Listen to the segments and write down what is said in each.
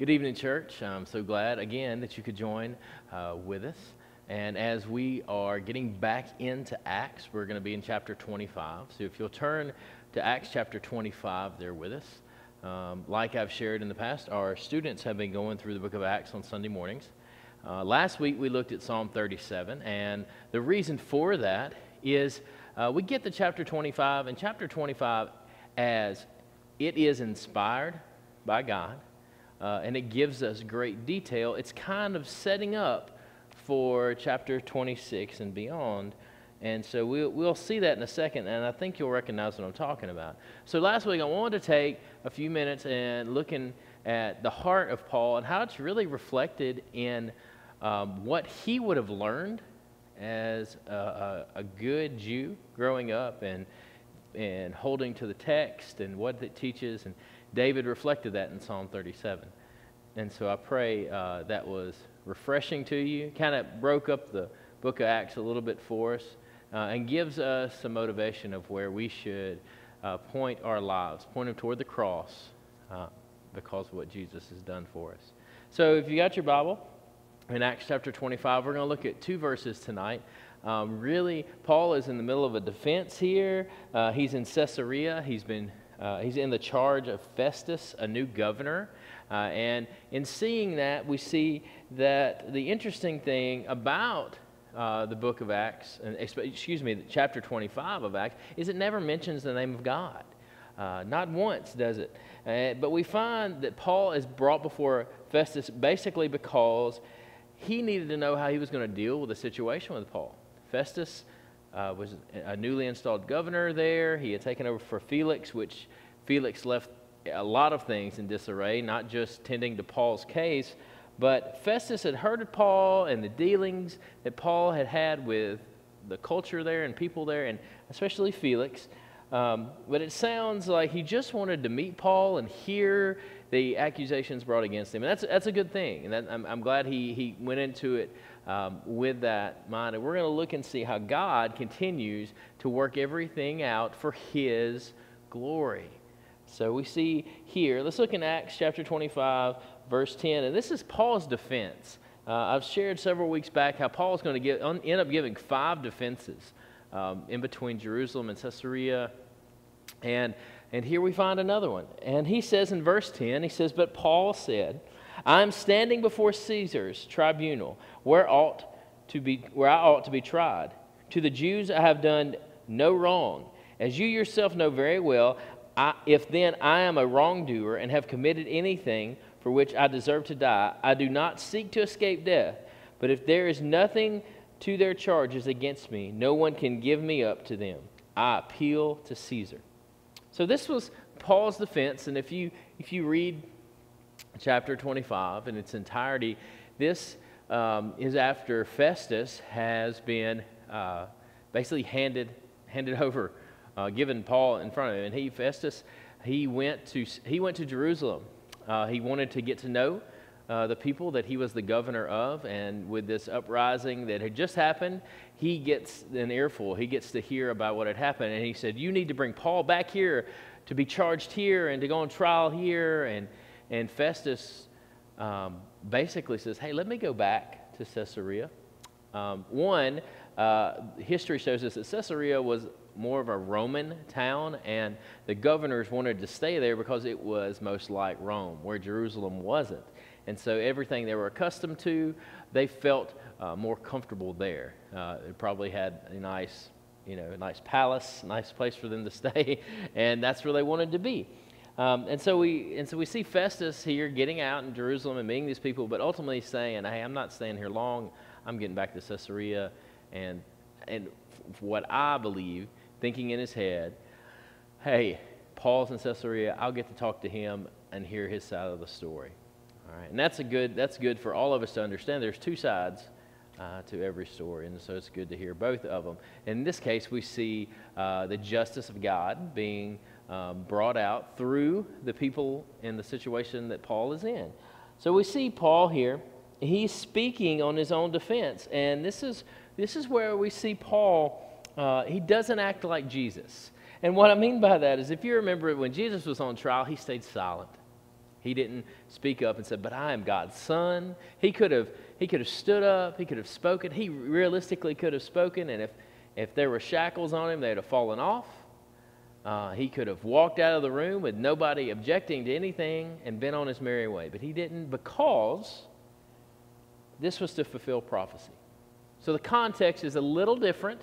Good evening, church. I'm so glad, again, that you could join with us. And as we are getting back into Acts, we're going to be in chapter 25. So if you'll turn to Acts chapter 25 there with us. Like I've shared in the past, our students have been going through the book of Acts on Sunday mornings. Last week, we looked at Psalm 37, and the reason for that is we get to chapter 25, and chapter 25 as it is inspired by God. And it gives us great detail. It's kind of setting up for chapter 26 and beyond. And so we'll see that in a second, and I think you'll recognize what I'm talking about. So last week I wanted to take a few minutes and looking at the heart of Paul and how it's really reflected in what he would have learned as a good Jew growing up and holding to the text and what it teaches. And David reflected that in Psalm 37. And so I pray that was refreshing to you, kind of broke up the book of Acts a little bit for us, and gives us some motivation of where we should point our lives, point them toward the cross because of what Jesus has done for us. So if you got your Bible, in Acts chapter 25, we're going to look at two verses tonight. Really, Paul is in the middle of a defense here. He's in Caesarea. He's in the charge of Festus, a new governor. And in seeing that, we see that the interesting thing about the book of Acts, chapter 25 of Acts, is it never mentions the name of God. Not once does it. But we find that Paul is brought before Festus basically because he needed to know how he was going to deal with the situation with Paul. Festus was a newly installed governor there. He had taken over for Felix, which Felix left a lot of things in disarray, not just tending to Paul's case, but Festus had heard of Paul and the dealings that Paul had had with the culture there and people there, and especially Felix. But it sounds like he just wanted to meet Paul and hear the accusations brought against him. And that's a good thing. And I'm glad he went into it with that mind. And we're going to look and see how God continues to work everything out for His glory. So we see here, let's look in Acts chapter 25, verse 10. And this is Paul's defense. I've shared several weeks back how Paul's going to end up giving 5 defenses in between Jerusalem and Caesarea. And here we find another one. And he says in verse 10, he says, "But Paul said, I am standing before Caesar's tribunal, where I ought to be tried. To the Jews I have done no wrong. As you yourself know very well, if then I am a wrongdoer and have committed anything for which I deserve to die, I do not seek to escape death. But if there is nothing to their charges against me, no one can give me up to them. I appeal to Caesar." So this was Paul's defense, and if you read chapter 25 in its entirety, this is after Festus has been basically handed over, given Paul in front of him. And Festus went to Jerusalem. He wanted to get to know the people that he was the governor of, and with this uprising that had just happened, he gets an earful. He gets to hear about what had happened, and he said, "You need to bring Paul back here to be charged here and to go on trial here." And Festus basically says, "Hey, let me go back to Caesarea." History shows us that Caesarea was more of a Roman town, and the governors wanted to stay there because it was most like Rome, where Jerusalem wasn't. And so everything they were accustomed to, they felt more comfortable there. It probably had a nice palace, nice place for them to stay, and that's where they wanted to be. And so we see Festus here getting out in Jerusalem and meeting these people, but ultimately saying, "Hey, I'm not staying here long. I'm getting back to Caesarea." And what I believe, thinking in his head, "Hey, Paul's in Caesarea. I'll get to talk to him and hear his side of the story." All right, and that's good for all of us to understand. There's two sides to every story, and so it's good to hear both of them. In this case, we see the justice of God being brought out through the people in the situation that Paul is in. So we see Paul here. He's speaking on his own defense, and this is where we see Paul. He doesn't act like Jesus. And what I mean by that is, if you remember when Jesus was on trial, he stayed silent. He didn't speak up and said, "But I am God's son." He could have stood up. He could have spoken. He realistically could have spoken, and if there were shackles on him, they'd have fallen off. He could have walked out of the room with nobody objecting to anything and been on his merry way. But he didn't, because this was to fulfill prophecy. So the context is a little different.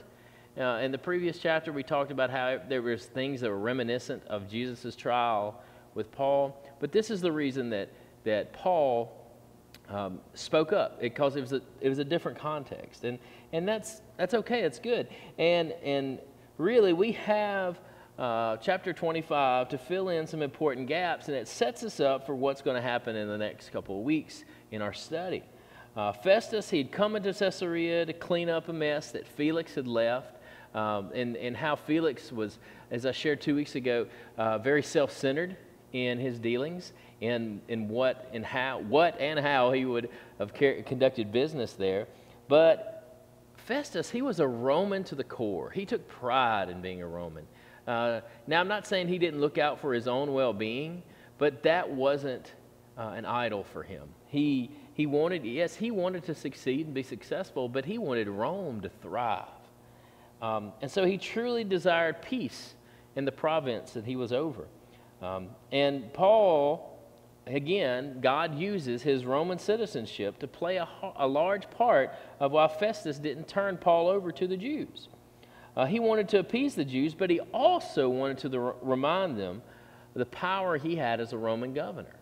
In the previous chapter, we talked about how there was things that were reminiscent of Jesus' trial with Paul. But this is the reason that Paul spoke up, because it was a different context. And that's okay. It's good. And really, we have chapter 25 to fill in some important gaps, and it sets us up for what's going to happen in the next couple of weeks in our study. Festus, he'd come into Caesarea to clean up a mess that Felix had left, and how Felix was, as I shared 2 weeks ago, very self-centered in his dealings, in what and how he would have conducted business there. But Festus, he was a Roman to the core. He took pride in being a Roman. Now, I'm not saying he didn't look out for his own well-being, but that wasn't an idol for him. He wanted to succeed and be successful, but he wanted Rome to thrive. And so he truly desired peace in the province that he was over. And Paul, again, God uses his Roman citizenship to play a large part of why Festus didn't turn Paul over to the Jews. He wanted to appease the Jews, but he also wanted to remind them of the power he had as a Roman governor.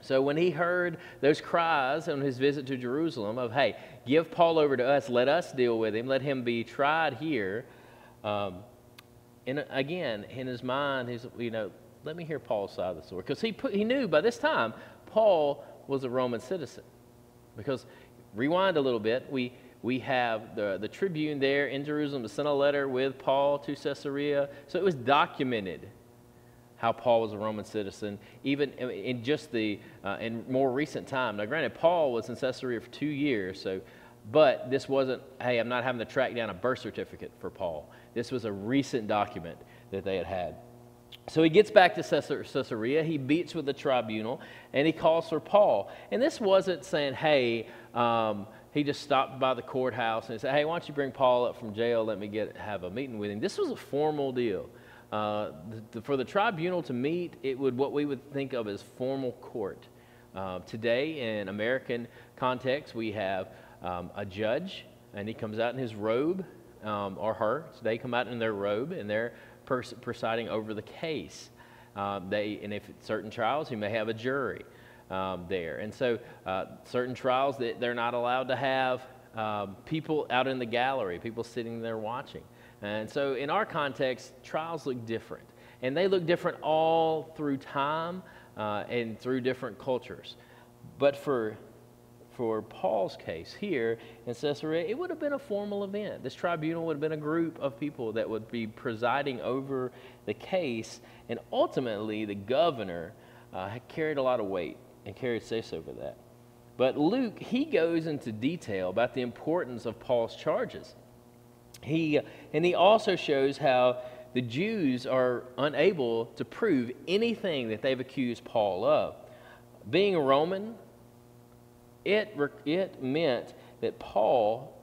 So when he heard those cries on his visit to Jerusalem of, "Hey, give Paul over to us, let us deal with him, let him be tried here," and again, in his mind, he's, let me hear Paul's side of the story. Because he knew by this time Paul was a Roman citizen. Because, rewind a little bit, we have the tribune there in Jerusalem that sent a letter with Paul to Caesarea. So it was documented how Paul was a Roman citizen, even in just in more recent time. Now, granted, Paul was in Caesarea for 2 years, but this wasn't, hey, I'm not having to track down a birth certificate for Paul. This was a recent document that they had. So he gets back to Caesarea, he meets with the tribunal, and he calls for Paul. And this wasn't saying, hey, he just stopped by the courthouse and said, "Hey, why don't you bring Paul up from jail, let me have a meeting with him." This was a formal deal. For the tribunal to meet, it would what we would think of as formal court. Today, in American context, we have a judge, and he comes out in his robe, or her. So they come out in their robe, and they're presiding over the case. And if it's certain trials, you may have a jury there. And so certain trials, they're not allowed to have people out in the gallery, people sitting there watching. And so in our context, trials look different. And they look different all through time and through different cultures. But for Paul's case here in Caesarea, it would have been a formal event. This tribunal would have been a group of people that would be presiding over the case. And ultimately, the governor had carried a lot of weight and carried say-so over that. But Luke, he goes into detail about the importance of Paul's charges. He also shows how the Jews are unable to prove anything that they've accused Paul of. Being a Roman, it meant that Paul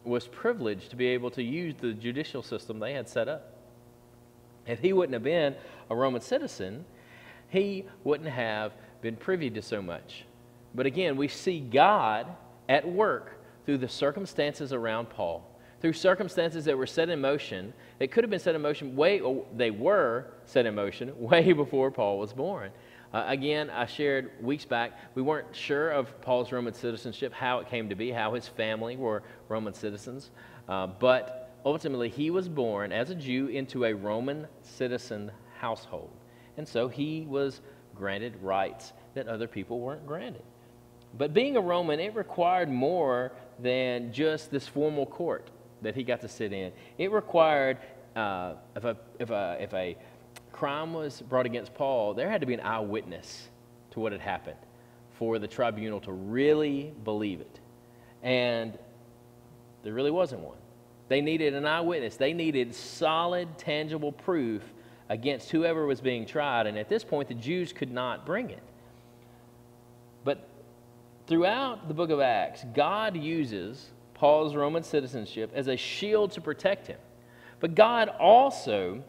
was privileged to be able to use the judicial system they had set up. If he wouldn't have been a Roman citizen, he wouldn't have been privy to so much. But again, we see God at work through the circumstances around Paul, through circumstances that were set in motion. They could have been set in motion they were set in motion way before Paul was born. Again, I shared weeks back, we weren't sure of Paul's Roman citizenship, how it came to be, how his family were Roman citizens. But ultimately, he was born as a Jew into a Roman citizen household. And so he was granted rights that other people weren't granted. But being a Roman, it required more than just this formal court that he got to sit in. It required, if a crime was brought against Paul, there had to be an eyewitness to what had happened for the tribunal to really believe it. And there really wasn't one. They needed an eyewitness. They needed solid, tangible proof against whoever was being tried. And at this point, the Jews could not bring it. But throughout the book of Acts, God uses Paul's Roman citizenship as a shield to protect him. But God also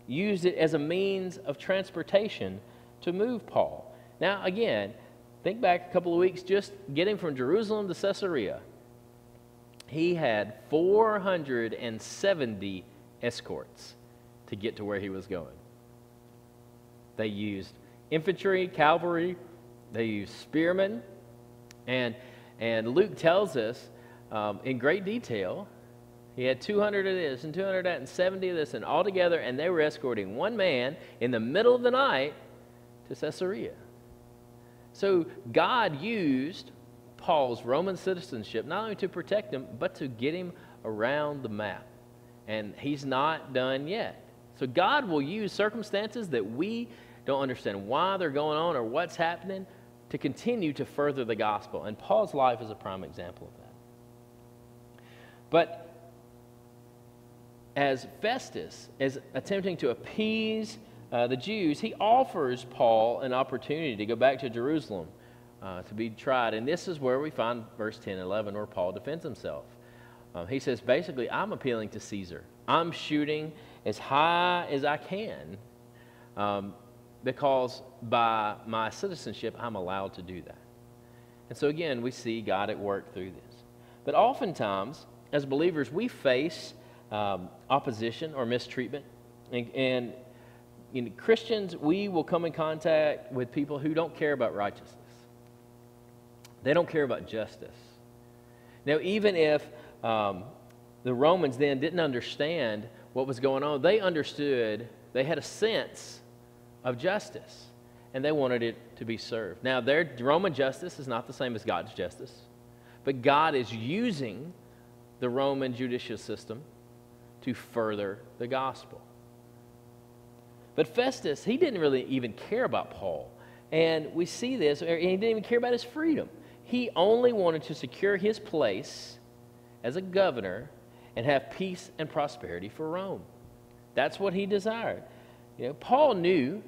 used it as a means of transportation to move Paul. Now, again, think back a couple of weeks, just getting from Jerusalem to Caesarea. He had 470 escorts to get to where he was going. They used infantry, cavalry, they used spearmen, and Luke tells us in great detail, he had 200 of this and 200 of that and 70 of this and all together, and they were escorting one man in the middle of the night to Caesarea. So God used Paul's Roman citizenship not only to protect him, but to get him around the map. And he's not done yet. So God will use circumstances that we don't understand why they're going on or what's happening to continue to further the gospel. And Paul's life is a prime example of that. But as Festus is attempting to appease the Jews, he offers Paul an opportunity to go back to Jerusalem to be tried. And this is where we find verse 10 and 11 where Paul defends himself. He says, basically, I'm appealing to Caesar. I'm shooting as high as I can because by my citizenship, I'm allowed to do that. And so again, we see God at work through this. But oftentimes, as believers, we face opposition or mistreatment. And Christians, we will come in contact with people who don't care about righteousness. They don't care about justice. Now, even if the Romans then didn't understand what was going on, they understood, they had a sense of justice, and they wanted it to be served. Now, their Roman justice is not the same as God's justice, but God is using the Roman judicial system to further the gospel. But Festus, he didn't really even care about Paul. And we see this, he didn't even care about his freedom. He only wanted to secure his place as a governor and have peace and prosperity for Rome. That's what he desired. Paul knew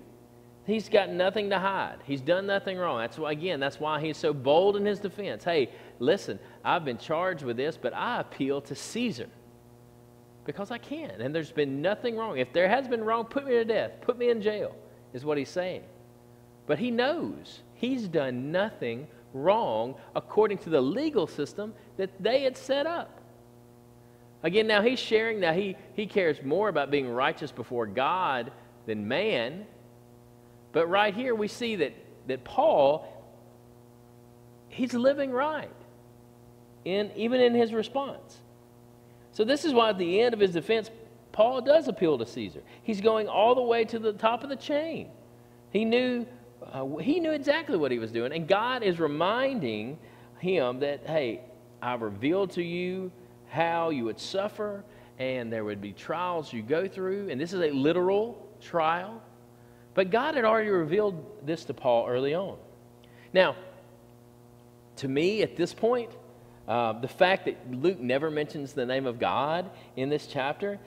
he's got nothing to hide. He's done nothing wrong. That's why he's so bold in his defense. Hey, listen, I've been charged with this, but I appeal to Caesar because I can. And there's been nothing wrong. If there has been wrong, put me to death. Put me in jail, is what he's saying. But he knows he's done nothing wrong according to the legal system that they had set up. Again, now he's sharing, now he cares more about being righteous before God than man. But right here we see that Paul, he's living right, even in his response. So this is why at the end of his defense, Paul does appeal to Caesar. He's going all the way to the top of the chain. He knew exactly what he was doing, and God is reminding him that, hey, I've revealed to you how you would suffer, and there would be trials you go through, and this is a literal trial. But God had already revealed this to Paul early on. Now, to me, at this point, the fact that Luke never mentions the name of God in this chapter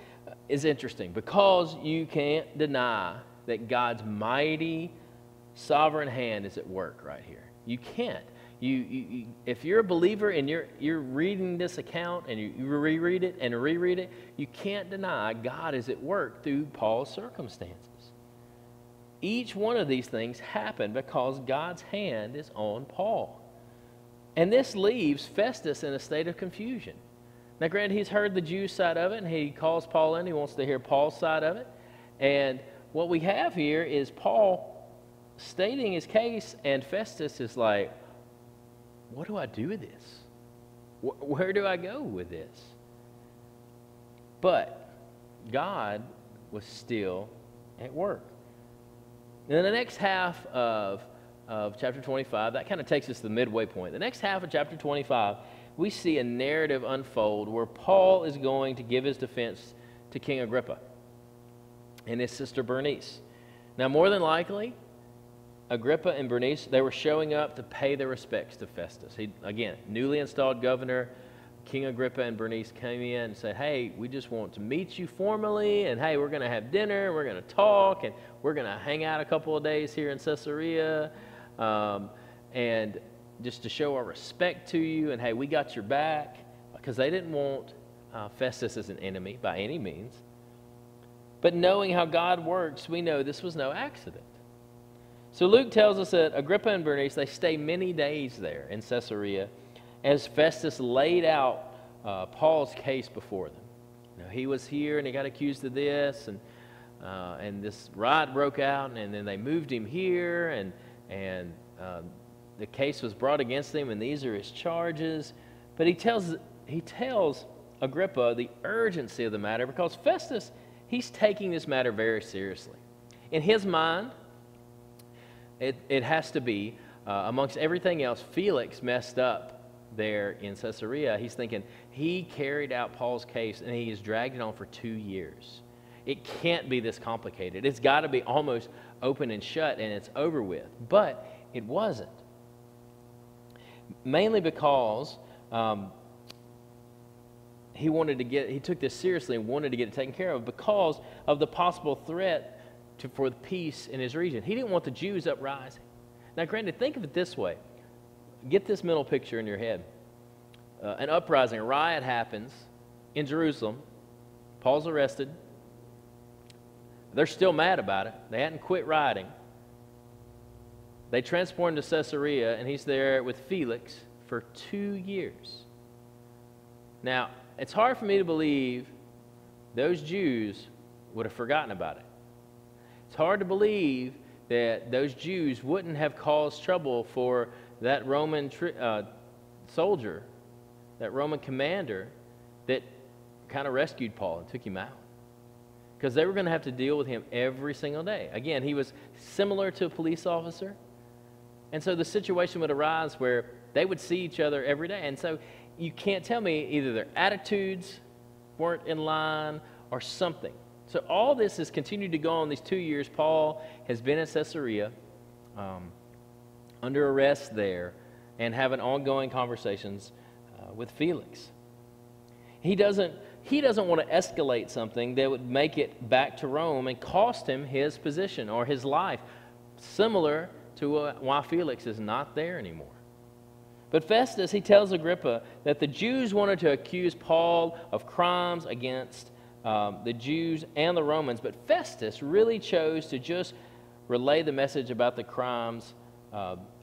is interesting because you can't deny that God's mighty, sovereign hand is at work right here. You can't. You if you're a believer and you're reading this account and you reread it and reread it, you can't deny God is at work through Paul's circumstances. Each one of these things happened because God's hand is on Paul. And this leaves Festus in a state of confusion. Now, granted, he's heard the Jews' side of it, and he calls Paul in. He wants to hear Paul's side of it. And what we have here is Paul stating his case, and Festus is like, what do I do with this? Where do I go with this? But God was still at work. And in the next half of chapter 25, that kind of takes us to the midway point. The next half of chapter 25, we see a narrative unfold where Paul is going to give his defense to King Agrippa and his sister Bernice. Now, more than likely, Agrippa and Bernice, they were showing up to pay their respects to Festus. He, again, newly installed governor, King Agrippa and Bernice came in and said, hey, we just want to meet you formally, and hey, we're going to have dinner, we're going to talk, and we're going to hang out a couple of days here in Caesarea, and just to show our respect to you, and hey, we got your back, because they didn't want Festus as an enemy by any means. But knowing how God works, we know this was no accident. So Luke tells us that Agrippa and Bernice, they stay many days there in Caesarea as Festus laid out Paul's case before them. You know, he was here and he got accused of this, and this riot broke out, and then they moved him here, and the case was brought against him, and these are his charges. But he tells Agrippa the urgency of the matter, because Festus, he's taking this matter very seriously. In his mind, it has to be, amongst everything else, Felix messed up there in Caesarea. He's thinking, he carried out Paul's case and he has dragged it on for 2 years. It can't be this complicated. It's got to be almost open and shut and it's over with. But it wasn't. Mainly because he took this seriously and wanted to get it taken care of because of the possible threat for the peace in his region. He didn't want the Jews uprising. Now, granted, think of it this way. Get this mental picture in your head. An uprising, a riot happens in Jerusalem. Paul's arrested. They're still mad about it. They hadn't quit rioting. They transport him to Caesarea, and he's there with Felix for 2 years. Now, it's hard for me to believe those Jews would have forgotten about it. It's hard to believe that those Jews wouldn't have caused trouble for that Roman soldier, that Roman commander that kind of rescued Paul and took him out. Because they were going to have to deal with him every single day. Again, he was similar to a police officer. And so the situation would arise where they would see each other every day. And so you can't tell me either their attitudes weren't in line or something. So all this has continued to go on these 2 years. Paul has been in Caesarea under arrest there and having ongoing conversations with Felix. He doesn't want to escalate something that would make it back to Rome and cost him his position or his life, similar to why Felix is not there anymore. But Festus, he tells Agrippa that the Jews wanted to accuse Paul of crimes against the Jews and the Romans, but Festus really chose to just relay the message about the crimes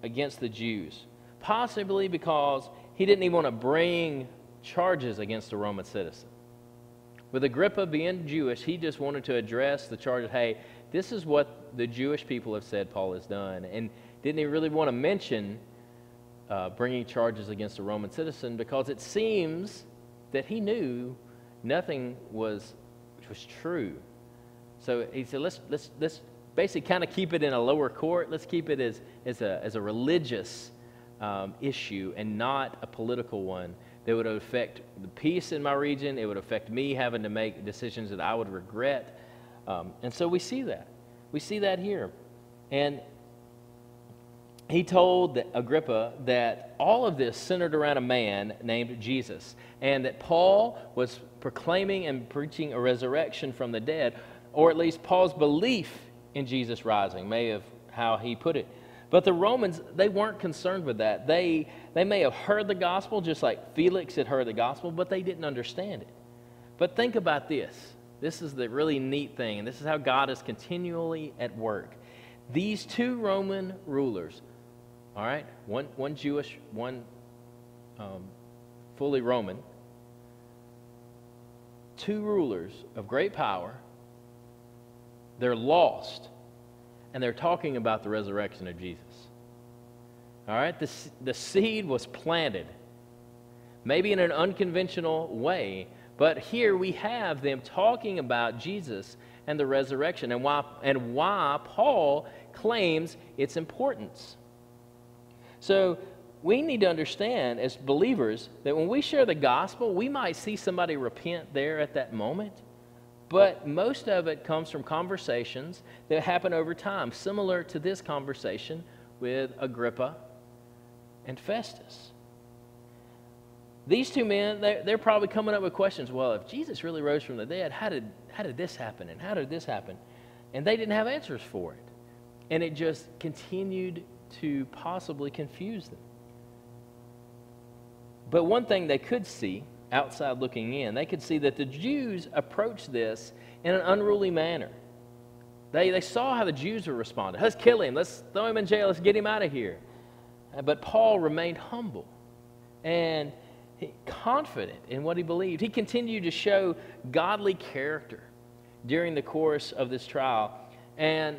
against the Jews, possibly because he didn't even want to bring charges against a Roman citizen. With Agrippa being Jewish, he just wanted to address the charge of, hey, this is what the Jewish people have said Paul has done, and didn't he really want to mention bringing charges against a Roman citizen, because it seems that he knew nothing was true. So he said, let's basically kind of keep it in a lower court. Let's keep it as a religious issue and not a political one that would affect the peace in my region. It would affect me having to make decisions that I would regret. And so we see that. We see that here. And he told Agrippa that all of this centered around a man named Jesus, and that Paul was proclaiming and preaching a resurrection from the dead, or at least Paul's belief in Jesus rising, may have how he put it. But the Romans, they weren't concerned with that. They may have heard the gospel just like Felix had heard the gospel, but they didn't understand it. But think about this. This is the really neat thing, and this is how God is continually at work. These two Roman rulers, all right, one Jewish, one fully Roman, two rulers of great power, they're lost, and they're talking about the resurrection of Jesus. All right, the seed was planted, maybe in an unconventional way, but here we have them talking about Jesus and the resurrection, and why Paul claims its importance. So we need to understand as believers that when we share the gospel, we might see somebody repent there at that moment, but most of it comes from conversations that happen over time, similar to this conversation with Agrippa and Festus. these two men, they're probably coming up with questions. Well, if Jesus really rose from the dead, how did this happen? And how did this happen? And they didn't have answers for it. And it just continued to possibly confuse them. But one thing they could see, outside looking in, they could see that the Jews approached this in an unruly manner. They saw how the Jews were responding. Let's kill him. Let's throw him in jail. Let's get him out of here. But Paul remained humble and confident in what he believed. He continued to show godly character during the course of this trial. And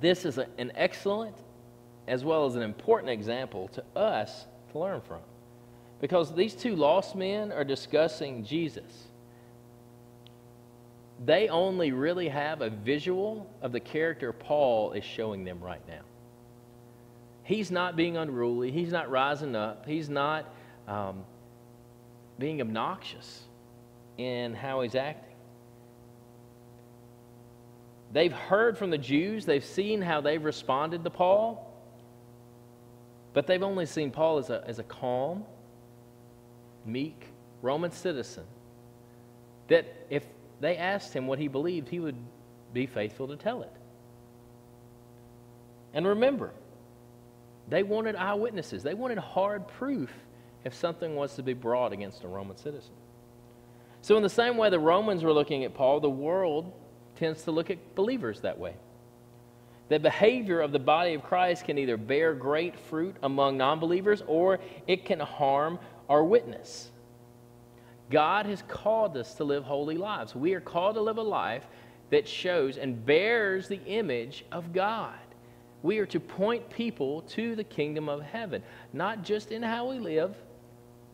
this is an excellent as well as an important example to us to learn from. Because these two lost men are discussing Jesus. They only really have a visual of the character Paul is showing them right now. He's not being unruly. He's not rising up. He's not being obnoxious in how he's acting. They've heard from the Jews. They've seen how they've responded to Paul. But they've only seen Paul as a calm, meek Roman citizen that if they asked him what he believed, he would be faithful to tell it. And remember, they wanted eyewitnesses. They wanted hard proof if something was to be brought against a Roman citizen. So in the same way the Romans were looking at Paul, the world tends to look at believers that way. The behavior of the body of Christ can either bear great fruit among non-believers or it can harm our witness. God has called us to live holy lives. We are called to live a life that shows and bears the image of God. We are to point people to the kingdom of heaven, not just in how we live.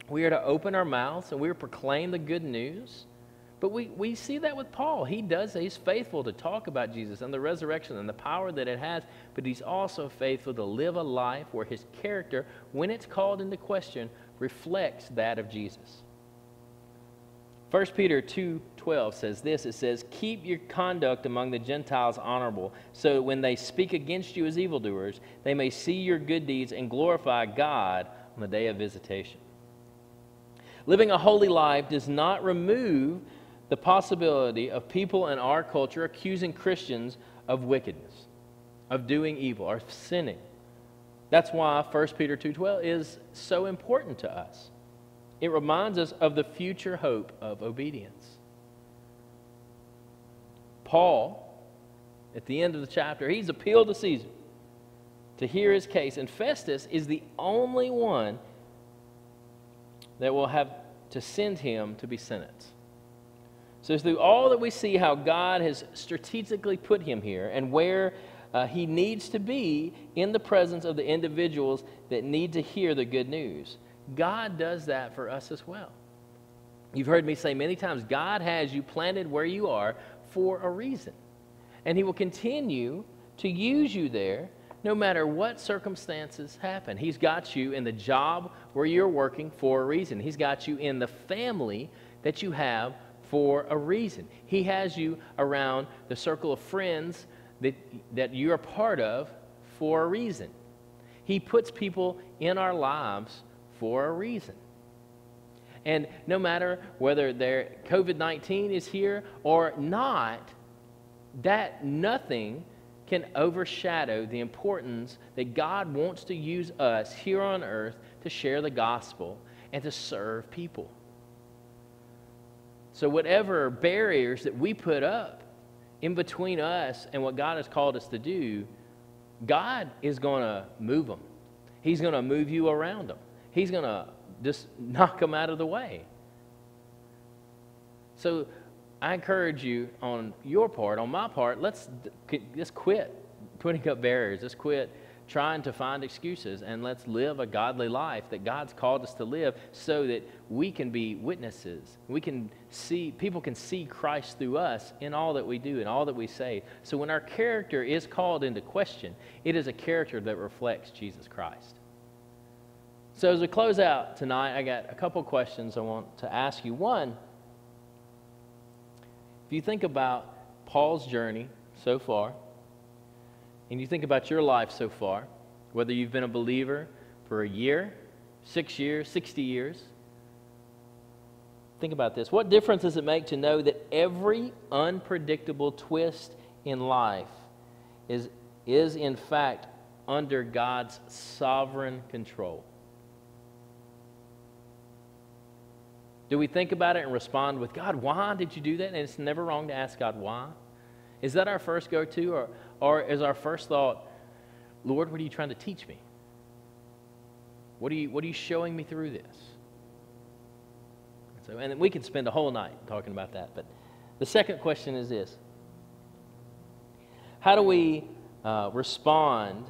We are to open our mouths and we are to proclaim the good news. But we see that with Paul. He does. He's faithful to talk about Jesus and the resurrection and the power that it has, but he's also faithful to live a life where his character, when it's called into question, reflects that of Jesus. 1 Peter 2:12 says this. It says, "Keep your conduct among the Gentiles honorable, so that when they speak against you as evildoers, they may see your good deeds and glorify God on the day of visitation." Living a holy life does not remove the possibility of people in our culture accusing Christians of wickedness, of doing evil, or sinning. That's why 1 Peter 2:12 is so important to us. It reminds us of the future hope of obedience. Paul, at the end of the chapter, he's appealed to Caesar to hear his case, and Festus is the only one that will have to send him to be sentenced. So through all that we see how God has strategically put him here and where he needs to be in the presence of the individuals that need to hear the good news, God does that for us as well. You've heard me say many times, God has you planted where you are for a reason. And he will continue to use you there no matter what circumstances happen. He's got you in the job where you're working for a reason. He's got you in the family that you have for a reason. He has you around the circle of friends that you're a part of for a reason. He puts people in our lives for a reason. And no matter whether COVID-19 is here or not, that nothing can overshadow the importance that God wants to use us here on earth to share the gospel and to serve people. So whatever barriers that we put up in between us and what God has called us to do, God is going to move them. He's going to move you around them. He's going to just knock them out of the way. So I encourage you on your part, on my part, let's just quit putting up barriers. Let's quit trying to find excuses, and let's live a godly life that God's called us to live so that we can be witnesses. People can see Christ through us in all that we do and all that we say. So when our character is called into question, it is a character that reflects Jesus Christ. So as we close out tonight, I got a couple questions I want to ask you. One, if you think about Paul's journey so far, and you think about your life so far, whether you've been a believer for a year, 6 years, 60 years. Think about this. What difference does it make to know that every unpredictable twist in life is in fact under God's sovereign control? Do we think about it and respond with, God, why did you do that? And it's never wrong to ask God why. Is that our first go-to? Or is our first thought, Lord, what are you trying to teach me? What are you showing me through this? And we could spend a whole night talking about that. But the second question is this. How do we respond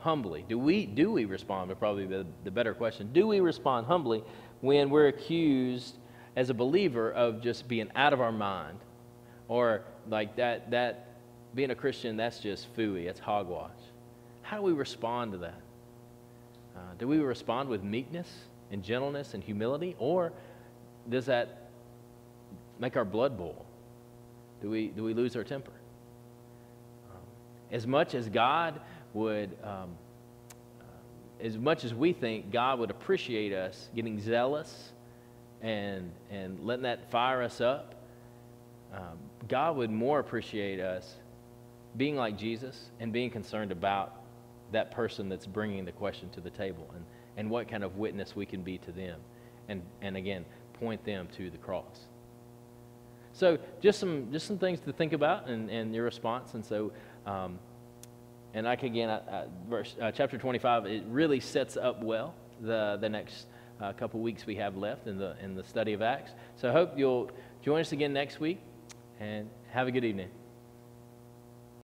humbly? Do we respond, but probably the better question, do we respond humbly when we're accused as a believer of just being out of our mind? Or like that being a Christian, that's just phooey, that's hogwash. How do we respond to that? Do we respond with meekness and gentleness and humility? Or does that make our blood boil? Do we lose our temper? As much as God would, as much as we think God would appreciate us getting zealous and letting that fire us up, God would more appreciate us being like Jesus and being concerned about that person that's bringing the question to the table and what kind of witness we can be to them and again, point them to the cross. So just some things to think about and your response. And so, and like again, chapter 25, it really sets up well the next couple weeks we have left in the study of Acts. So I hope you'll join us again next week, and have a good evening.